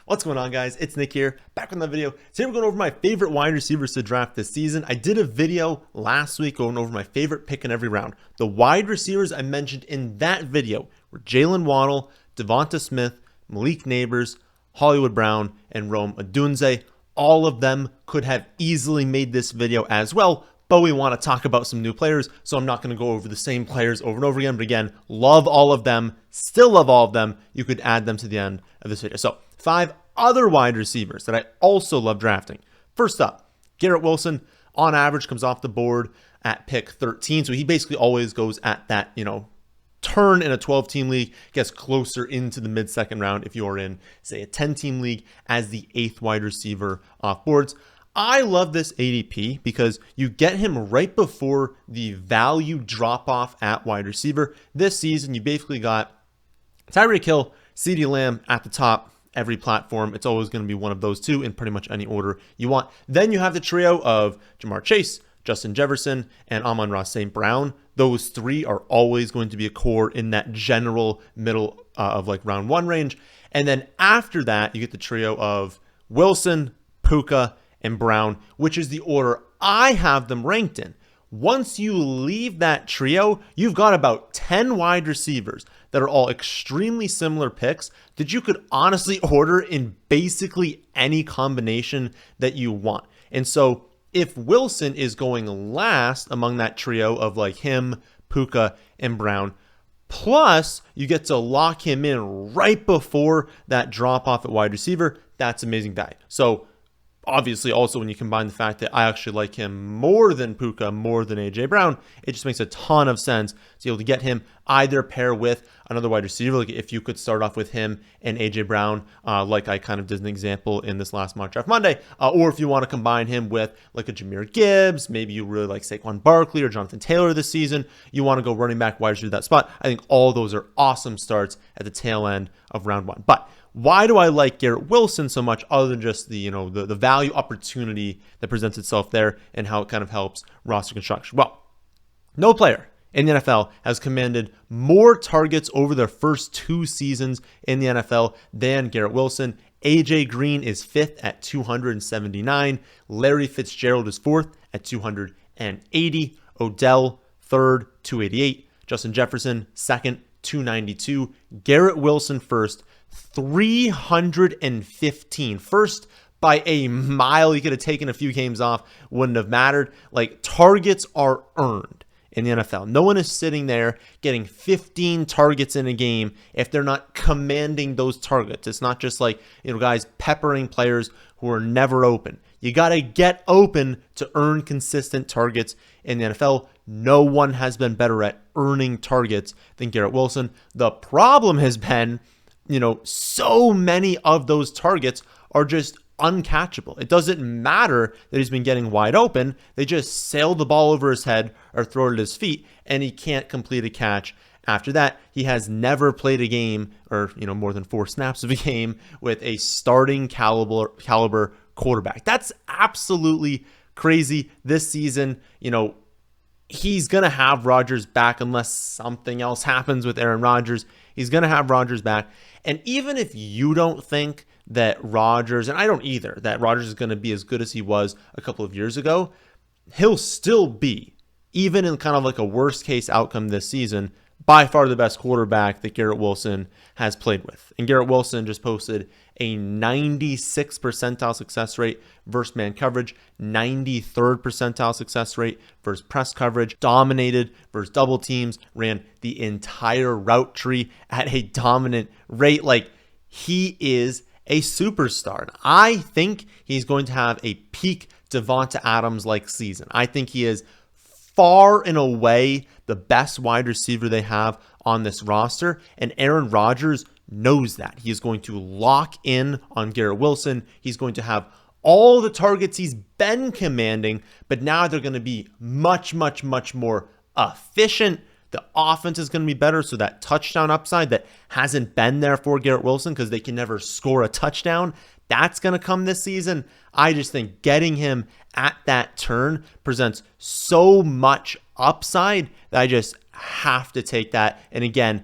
What's going on, guys? It's Nick here, back with another video. Today we're going over my favorite wide receivers to draft this season. I did a video last week going over my favorite pick in every round. The wide receivers I mentioned in that video were Jalen Waddle, Devonta Smith, Malik Nabers, Hollywood Brown, and Rome Odunze. All of them could have easily made this video as well, but we want to talk about some new players, so I'm not going to go over the same players over and over again. But again, love all of them, still love all of them. You could add them to the end of this video. So 5 other wide receivers that I also love drafting. First up, Garrett Wilson, on average, comes off the board at pick 13. So he basically always goes at that, turn in a 12-team league, gets closer into the mid-second round if you're in, say, a 10-team league as the 8th wide receiver off boards. I love this ADP because you get him right before the value drop-off at wide receiver. This season, you basically got Tyreek Hill, CeeDee Lamb at the top. Every platform, it's always going to be one of those two in pretty much any order you want. Then you have the trio of Jamar Chase, Justin Jefferson, and Amon-Ra St. Brown. Those 3 are always going to be a core in that general middle of like round 1 range. And then after that, you get the trio of Wilson, Puka, and Brown, which is the order I have them ranked in. Once you leave that trio, you've got about 10 wide receivers that are all extremely similar picks that you could honestly order in basically any combination that you want. And so if Wilson is going last among that trio of like him, Puka, and Brown, plus you get to lock him in right before that drop off at wide receiver, that's amazing value. So obviously, also when you combine the fact that I actually like him more than Puka, more than AJ Brown, it just makes a ton of sense to be able to get him either pair with another wide receiver. Like if you could start off with him and AJ Brown, like I kind of did an example in this last Mock Draft Monday, or if you want to combine him with like a Jahmyr Gibbs, maybe you really like Saquon Barkley or Jonathan Taylor this season, you want to go running back wide receiver that spot. I think all those are awesome starts at the tail end of round 1. But why do I like Garrett Wilson so much other than just the value opportunity that presents itself there and how it kind of helps roster construction? Well, no player in the NFL has commanded more targets over their first 2 seasons in the NFL than Garrett Wilson. AJ Green is 5th at 279. Larry Fitzgerald is 4th at 280. Odell 3rd, 288. Justin Jefferson 2nd, 292. Garrett Wilson 1st, 315. First by a mile. He could have taken a few games off, wouldn't have mattered. Like, targets are earned in the NFL. No one is sitting there getting 15 targets in a game if they're not commanding those targets. It's not just like, guys peppering players who are never open. You got to get open to earn consistent targets in the NFL. No one has been better at earning targets than Garrett Wilson. The problem has been, so many of those targets are just uncatchable. It doesn't matter that he's been getting wide open. They just sail the ball over his head or throw it at his feet, and he can't complete a catch. After that, he has never played a game or, more than 4 snaps of a game with a starting caliber quarterback. That's absolutely crazy this season. He's going to have Rodgers back unless something else happens with Aaron Rodgers. He's going to have Rodgers back. And even if you don't think that Rodgers, and I don't either, that Rodgers is going to be as good as he was a couple of years ago, he'll still be, even in kind of like a worst case outcome this season, by far the best quarterback that Garrett Wilson has played with. And Garrett Wilson just posted a 96th percentile success rate versus man coverage, 93rd percentile success rate versus press coverage, dominated versus double teams, ran the entire route tree at a dominant rate. Like, he is a superstar. And I think he's going to have a peak Devonta Adams-like season. I think he is far and away the best wide receiver they have on this roster, and Aaron Rodgers knows that. He is going to lock in on Garrett Wilson. He's going to have all the targets he's been commanding, but now they're going to be much, much, much more efficient. The offense is going to be better, so that touchdown upside that hasn't been there for Garrett Wilson because they can never score a touchdown, that's going to come this season. I just think getting him at that turn presents so much upside that I just have to take that. And again,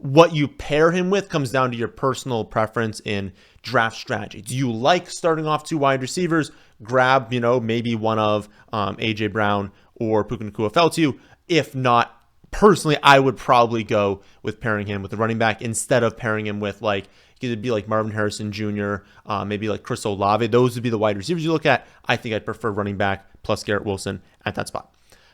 what you pair him with comes down to your personal preference in draft strategy. Do you like starting off 2 wide receivers? Grab, maybe one of AJ Brown or Puka Nacua fell to you. If not, personally, I would probably go with pairing him with the running back instead of pairing him with it'd be like Marvin Harrison Jr., maybe like Chris Olave. Those would be the wide receivers you look at. I think I'd prefer running back plus Garrett Wilson at that spot.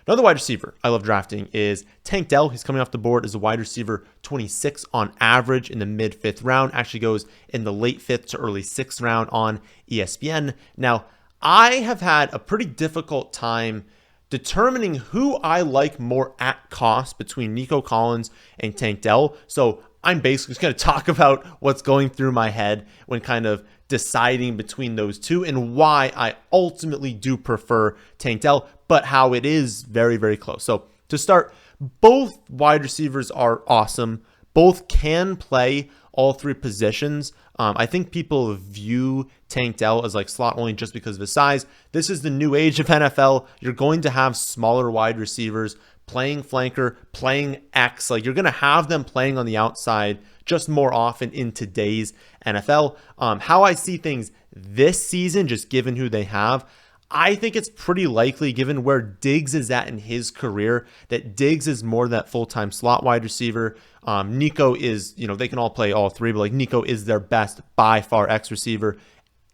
Another wide receiver I love drafting is Tank Dell. He's coming off the board as a wide receiver 26 on average in the mid-5th round. Actually goes in the late 5th to early 6th round on ESPN. Now, I have had a pretty difficult time determining who I like more at cost between Nico Collins and Tank Dell. So I'm basically just going to talk about what's going through my head when kind of deciding between those two and why I ultimately do prefer Tank Dell, but how it is very, very close. So to start, both wide receivers are awesome. Both can play all 3 positions. I think people view Tank Dell as like slot only just because of his size. This is the new age of NFL. You're going to have smaller wide receivers playing flanker, playing X. You're going to have them playing on the outside just more often in today's NFL. How I see things this season, just given who they have, I think it's pretty likely, given where Diggs is at in his career, that Diggs is more that full-time slot wide receiver. Nico is, they can all play all 3, but Nico is their best by far X receiver.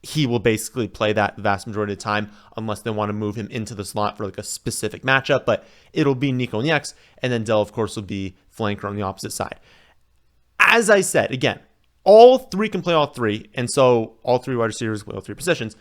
He will basically play that the vast majority of the time unless they want to move him into the slot for a specific matchup, but it'll be Nico in the X, and then Dell, of course, will be flanker on the opposite side. As I said, again, all 3 can play all 3, and so all 3 wide receivers play all 3 positions.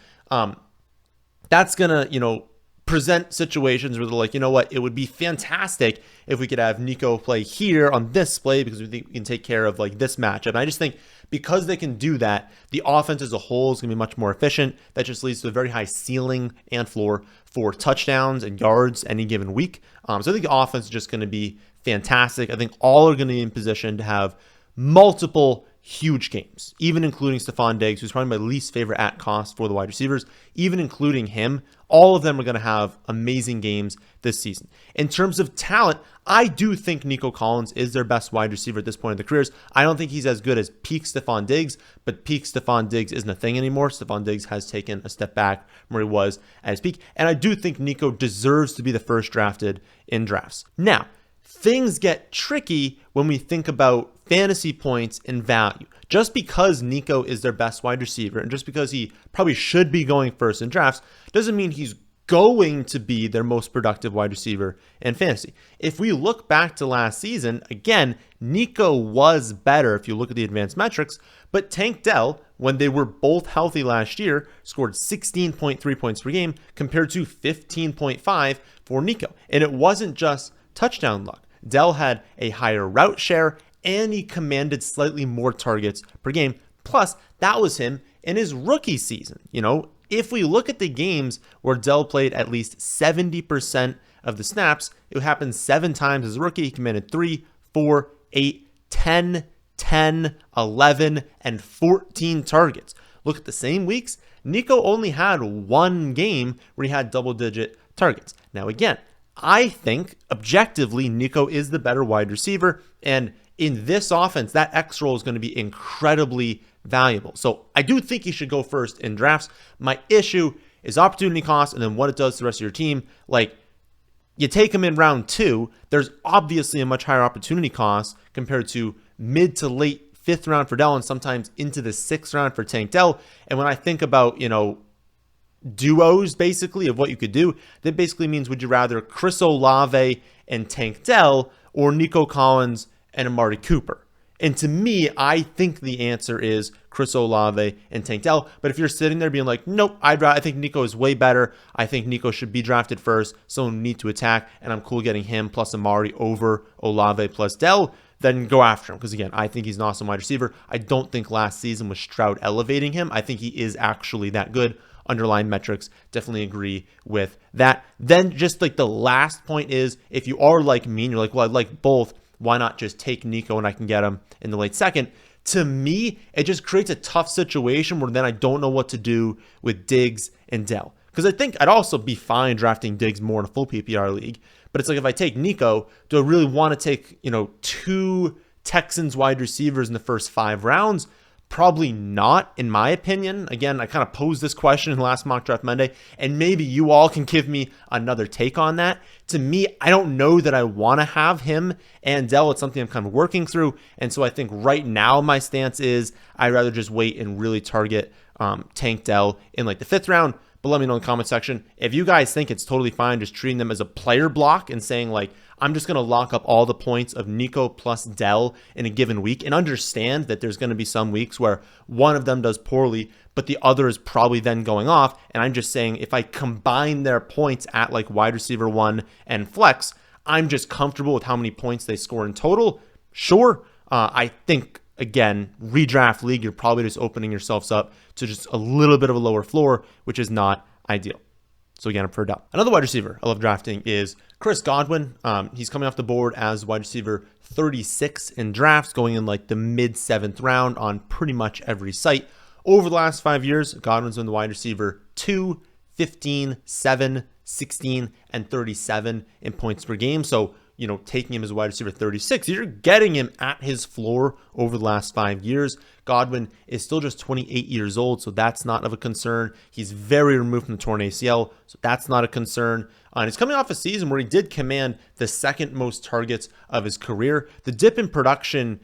That's going to, present situations where they're like, it would be fantastic if we could have Nico play here on this play because we think we can take care of this matchup. And I just think because they can do that, the offense as a whole is going to be much more efficient. That just leads to a very high ceiling and floor for touchdowns and yards any given week. So I think the offense is just going to be fantastic. I think all are going to be in position to have multiple huge games, even including Stephon Diggs, who's probably my least favorite at cost for the wide receivers, even including him. All of them are going to have amazing games this season. In terms of talent, I do think Nico Collins is their best wide receiver at this point in their careers. I don't think he's as good as peak Stephon Diggs, but peak Stephon Diggs isn't a thing anymore. Stephon Diggs has taken a step back from where he was at his peak, and I do think Nico deserves to be the first drafted in drafts. Now, things get tricky when we think about fantasy points and value. Just because Nico is their best wide receiver and just because he probably should be going first in drafts doesn't mean he's going to be their most productive wide receiver in fantasy. If we look back to last season, again, Nico was better if you look at the advanced metrics, but Tank Dell, when they were both healthy last year, scored 16.3 points per game compared to 15.5 for Nico. And it wasn't just touchdown luck. Dell had a higher route share and he commanded slightly more targets per game. Plus, that was him in his rookie season. If we look at the games where Dell played at least 70% of the snaps, it happened 7 times as a rookie. He commanded 3, 4, 8, 10, 10, 11, and 14 targets. Look at the same weeks. Nico only had 1 game where he had double-digit targets. Now, again, I think objectively Nico is the better wide receiver, and in this offense, that X role is going to be incredibly valuable. So I do think he should go first in drafts. My issue is opportunity cost and then what it does to the rest of your team. You take him in round 2, there's obviously a much higher opportunity cost compared to mid to late 5th round for Dell and sometimes into the 6th round for Tank Dell. And when I think about, duos basically of what you could do, that basically means would you rather Chris Olave and Tank Dell or Nico Collins and Amari Cooper? And to me, I think the answer is Chris Olave and Tank Dell. But if you're sitting there being like, nope, I think Nico is way better. I think Nico should be drafted first. Someone need to attack, and I'm cool getting him plus Amari over Olave plus Dell, then go after him. Because again, I think he's an awesome wide receiver. I don't think last season was Stroud elevating him. I think he is actually that good. Underlying metrics definitely agree with that. Then just the last point is, if you are like me and you're like, well, I like both, why not just take Nico and I can get him in the late 2nd? To me, it just creates a tough situation where then I don't know what to do with Diggs and Dell. Because I think I'd also be fine drafting Diggs more in a full PPR league. But it's if I take Nico, do I really want to take, 2 Texans wide receivers in the first 5 rounds? Probably not, in my opinion. Again, I kind of posed this question in the last Mock Draft Monday, and maybe you all can give me another take on that. To me, I don't know that I want to have him and Dell. It's something I'm kind of working through, and so I think right now my stance is I'd rather just wait and really target Tank Dell in like the 5th round. But let me know in the comment section if you guys think it's totally fine just treating them as a player block and saying like, I'm just going to lock up all the points of Nico plus Dell in a given week, and understand that there's going to be some weeks where one of them does poorly, but the other is probably then going off. And I'm just saying if I combine their points at like wide receiver 1 and flex, I'm just comfortable with how many points they score in total. Sure. I think, again, redraft league, you're probably just opening yourselves up to just a little bit of a lower floor, which is not ideal. So again, I'm for Dell. Another wide receiver I love drafting is Chris Godwin. He's coming off the board as wide receiver 36 in drafts, going in like the mid 7th round on pretty much every site. Over the last 5 years, Godwin's been the wide receiver 2, 15, 7, 16, and 37 in points per game. So, you know, taking him as a wide receiver 36, you're getting him at his floor over the last 5 years. Godwin is still just 28 years old, so that's not of a concern. He's very removed from the torn ACL, so that's not a concern. And he's coming off a season where he did command the 2nd most targets of his career. The dip in production,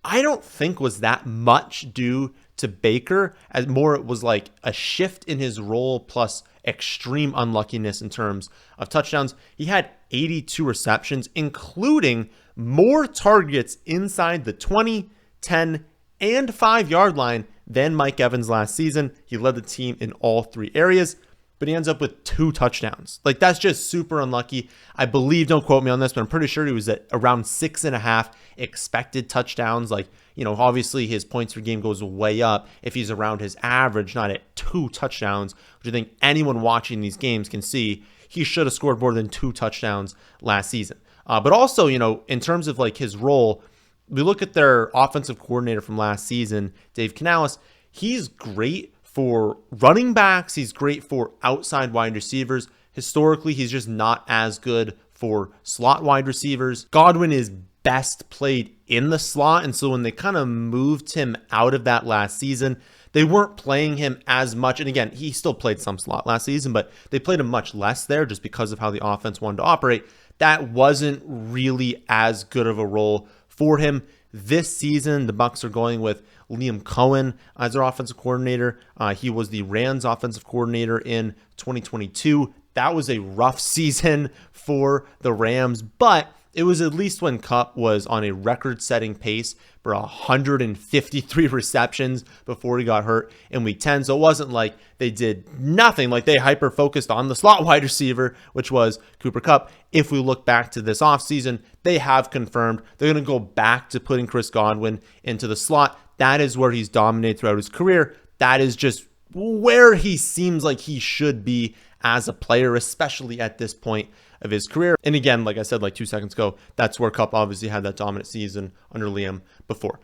I don't think was that much due to Baker, as more it was like a shift in his role plus extreme unluckiness in terms of touchdowns. He had 82 receptions, including more targets inside the 20, 10, and 5-yard line than Mike Evans last season. He led the team in all 3 areas, but he ends up with 2 touchdowns. Like, that's just super unlucky. I believe, don't quote me on this, but I'm pretty sure he was at around 6.5 expected touchdowns. Like, you know, obviously his points per game goes way up if he's around his average, not at 2 touchdowns, which I think anyone watching these games can see he should have scored more than 2 touchdowns last season. But also, you know, in terms of like his role, we look at their offensive coordinator from last season, Dave Canales. He's great for running backs. He's great for outside wide receivers. Historically, he's just not as good for slot wide receivers. Godwin is best played in the slot, and so when they kind of moved him out of that last season, they weren't playing him as much. And again, he still played some slot last season, but they played him much less there just because of how the offense wanted to operate. That wasn't really as good of a role for him. This season, the Bucs are going with Liam Cohen as their offensive coordinator. He was the Rams offensive coordinator in 2022. That was a rough season for the Rams, but it was at least when Kupp was on a record-setting pace for 153 receptions before he got hurt in Week 10. So it wasn't like they did nothing. Like, they hyper-focused on the slot wide receiver, which was Cooper Kupp. If we look back to this offseason, they have confirmed they're going to go back to putting Chris Godwin into the slot. That is where he's dominated throughout his career. That is just where he seems like he should be as a player, especially at this point of his career. And again, like I said like 2 seconds ago, that's where Kupp obviously had that dominant season under Liam before.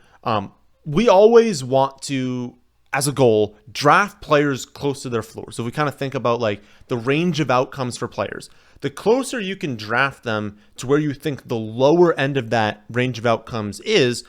We always want to, as a goal, draft players close to their floor. So if we kind of think about like the range of outcomes for players, the closer you can draft them to where you think the lower end of that range of outcomes is,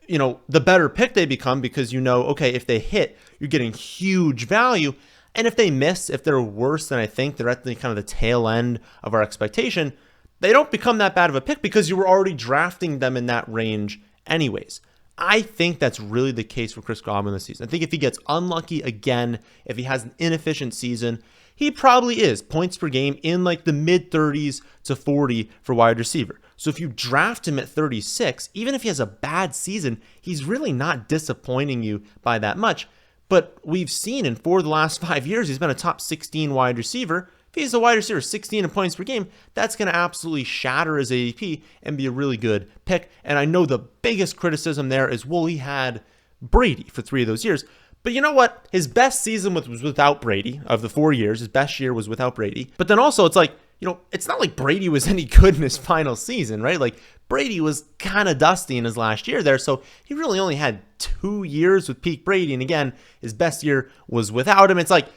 you know, the better pick they become, because you know, okay, if they hit, you're getting huge value. And if they miss, if they're worse than I think, they're at the kind of the tail end of our expectation, they don't become that bad of a pick because you were already drafting them in that range anyways. I think that's really the case for Chris Godwin this season. I think if he gets unlucky again, if he has an inefficient season, he probably is points per game in like the mid 30s to 40 for wide receiver. So if you draft him at 36, even if he has a bad season, he's really not disappointing you by that much. But we've seen in 4 of the last 5 years, he's been a top 16 wide receiver. If he's a wide receiver 16 in points per game, that's going to absolutely shatter his ADP and be a really good pick. And I know the biggest criticism there is, well, he had Brady for 3 of those years. But you know what? His best season was without Brady. Of the 4 years, his best year was without Brady. But then also, it's like, you know, it's not like Brady was any good in his final season, right? Like, Brady was kind of dusty in his last year there, so he really only had 2 years with peak Brady. And again, his best year was without him. It's like,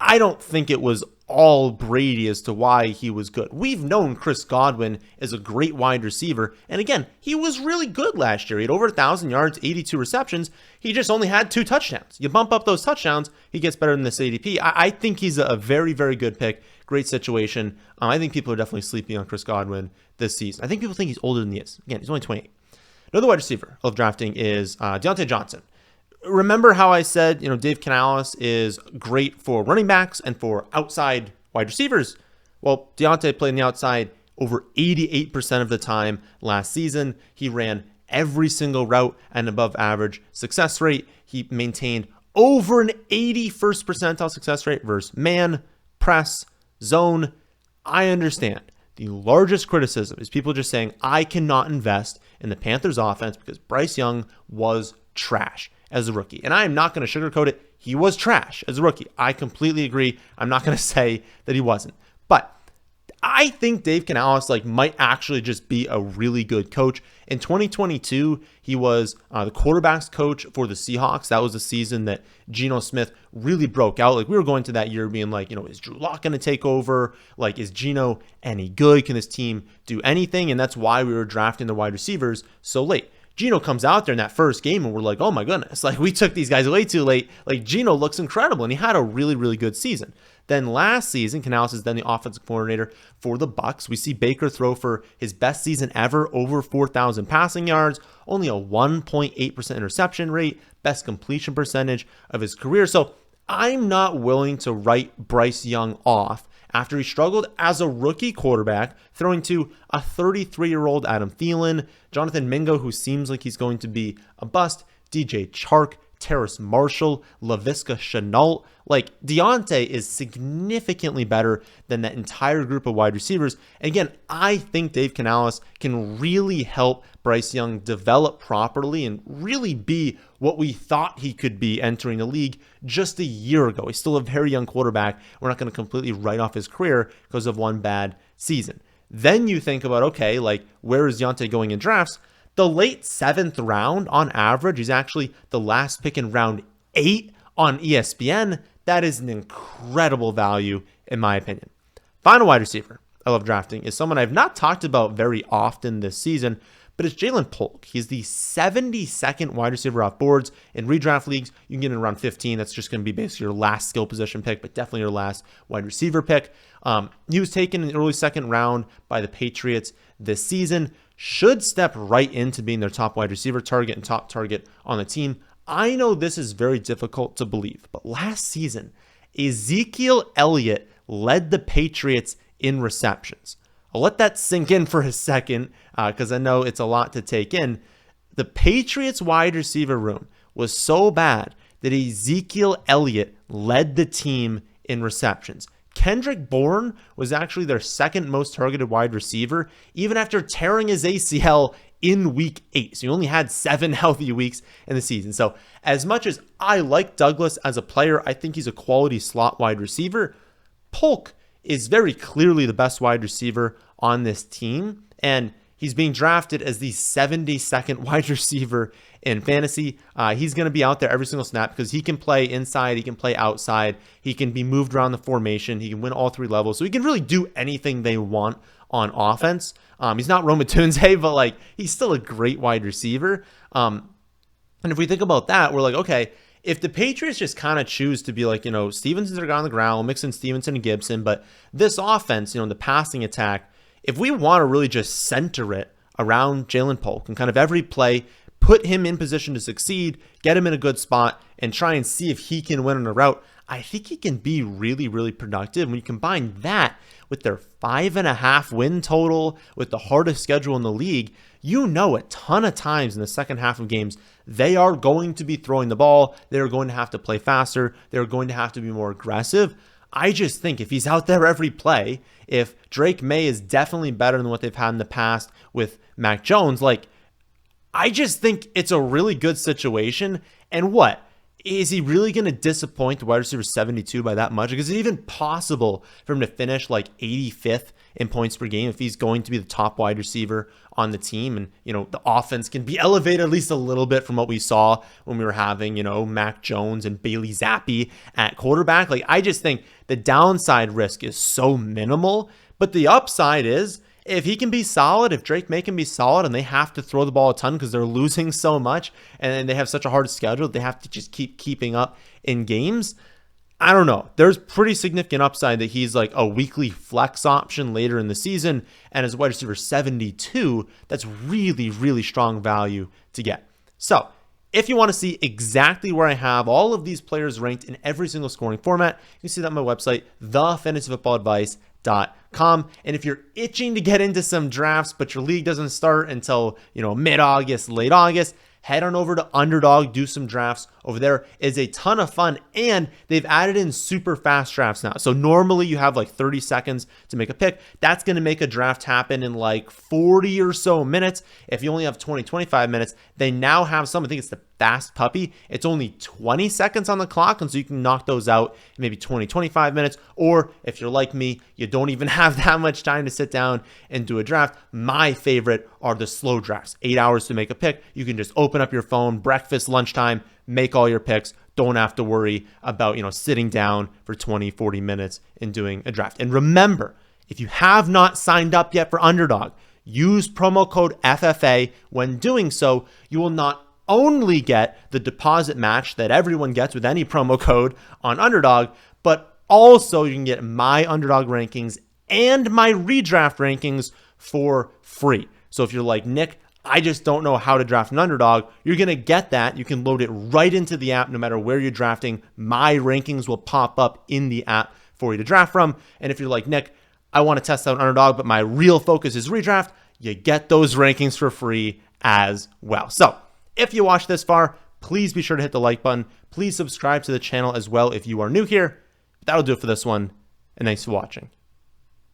I don't think it was all Brady as to why he was good. We've known Chris Godwin is a great wide receiver. And again, he was really good last year. He had over 1,000 yards, 82 receptions. He just only had 2 touchdowns. You bump up those touchdowns, he gets better than this ADP. I think he's a very, very good pick. Great situation. I think people are definitely sleeping on Chris Godwin this season. I think people think he's older than he is. Again, he's only 28. Another wide receiver I love drafting is Diontae Johnson. Remember how I said, Dave Canales is great for running backs and for outside wide receivers? Well, Diontae played on the outside over 88% of the time last season. He ran every single route and above average success rate. He maintained over an 81st percentile success rate versus man, press, zone. I understand. The largest criticism is people just saying, I cannot invest in the Panthers offense because Bryce Young was trash as a rookie. And I am not going to sugarcoat it. He was trash as a rookie. I completely agree. I'm not going to say that he wasn't. But I think Dave Canales might actually just be a really good coach. In 2022, he was the quarterback's coach for the Seahawks. That was the season that Geno Smith really broke out. We were going to that year being is Drew Lock going to take over? Is Geno any good? Can this team do anything? And that's why we were drafting the wide receivers so late. Geno comes out there in that first game and we're like, oh my goodness, we took these guys way too late. Geno looks incredible and he had a really, really good season. Then last season, Canales is then the offensive coordinator for the Bucs. We see Baker throw for his best season ever, over 4,000 passing yards, only a 1.8% interception rate, best completion percentage of his career. So I'm not willing to write Bryce Young off after he struggled as a rookie quarterback, throwing to a 33-year-old Adam Thielen, Jonathan Mingo, who seems like he's going to be a bust, DJ Chark, Terrace Marshall, Laviska Shenault. Diontae is significantly better than that entire group of wide receivers. And again, I think Dave Canales can really help Bryce Young develop properly and really be what we thought he could be entering the league just a year ago. He's still a very young quarterback. We're not going to completely write off his career because of one bad season. Then you think about, okay, where is Diontae going in drafts? The late 7th round on average, he's actually the last pick in round 8 on ESPN. That is an incredible value in my opinion. Final wide receiver I love drafting is someone I've not talked about very often this season, but it's Jalen Polk. He's the 72nd wide receiver off boards. In redraft leagues, you can get in around 15. That's just going to be basically your last skill position pick, but definitely your last wide receiver pick. He was taken in the early 2nd round by the Patriots this season. Should step right into being their top wide receiver target and top target on the team. I know this is very difficult to believe, but last season, Ezekiel Elliott led the Patriots in receptions. I'll let that sink in for a second because I know it's a lot to take in. The Patriots wide receiver room was so bad that Ezekiel Elliott led the team in receptions. Kendrick Bourne was actually their 2nd most targeted wide receiver, even after tearing his ACL in week 8. So he only had 7 healthy weeks in the season. So as much as I like Douglas as a player, I think he's a quality slot wide receiver. Polk is very clearly the best wide receiver on this team, and he's being drafted as the 72nd wide receiver in fantasy. He's going to be out there every single snap because he can play inside, he can play outside, he can be moved around the formation, he can win all 3 levels, so he can really do anything they want on offense. He's not Roma Tunze, but he's still a great wide receiver. And if we think about that, we're okay, if the Patriots just kind of choose to be Stevenson's are on the ground, we'll mix in Stevenson and Gibson, but this offense, the passing attack, if we want to really just center it around Jalen Polk and kind of every play, put him in position to succeed, get him in a good spot, and try and see if he can win on a route, I think he can be really, really productive. When you combine that with their 5.5 win total, with the hardest schedule in the league, a ton of times in the second half of games, they are going to be throwing the ball. They're going to have to play faster. They're going to have to be more aggressive. I just think if he's out there every play, if Drake May is definitely better than what they've had in the past with Mac Jones, I just think it's a really good situation. And is he really going to disappoint the wide receiver 72 by that much? Is it even possible for him to finish like 85th in points per game if he's going to be the top wide receiver on the team? And, the offense can be elevated at least a little bit from what we saw when we were having, Mac Jones and Bailey Zappi at quarterback. Like, I just think the downside risk is so minimal, but the upside is, if he can be solid, if Drake May can be solid, and they have to throw the ball a ton because they're losing so much and they have such a hard schedule, they have to just keep keeping up in games. I don't know. There's pretty significant upside that he's like a weekly flex option later in the season. And as a wide receiver 72, that's really, really strong value to get. So if you want to see exactly where I have all of these players ranked in every single scoring format, you can see that on my website, thefantasyfootballadvice.com. And if you're itching to get into some drafts, but your league doesn't start until, mid-August, late August, head on over to Underdog, do some drafts over there. Is a ton of fun, and they've added in super fast drafts now. So normally you have like 30 seconds to make a pick. That's going to make a draft happen in like 40 or so minutes. If you only have 20, 25 minutes, they now have some, I think it's the Fast Puppy. It's only 20 seconds on the clock, and so you can knock those out in maybe 20, 25 minutes. Or if you're like me, you don't even have that much time to sit down and do a draft. My favorite are the slow drafts, 8 hours to make a pick. You can just open up your phone, breakfast, lunchtime, make all your picks. Don't have to worry about, sitting down for 20, 40 minutes and doing a draft. And remember, if you have not signed up yet for Underdog, use promo code FFA. When doing so, you will not only get the deposit match that everyone gets with any promo code on Underdog, but also you can get my Underdog rankings and my redraft rankings for free. So if you're like, Nick, I just don't know how to draft an Underdog, you're going to get that. You can load it right into the app no matter where you're drafting. My rankings will pop up in the app for you to draft from. And if you're like, Nick, I want to test out an Underdog, but my real focus is redraft, you get those rankings for free as well. So if you watched this far, please be sure to hit the like button. Please subscribe to the channel as well if you are new here. That'll do it for this one, and thanks for watching.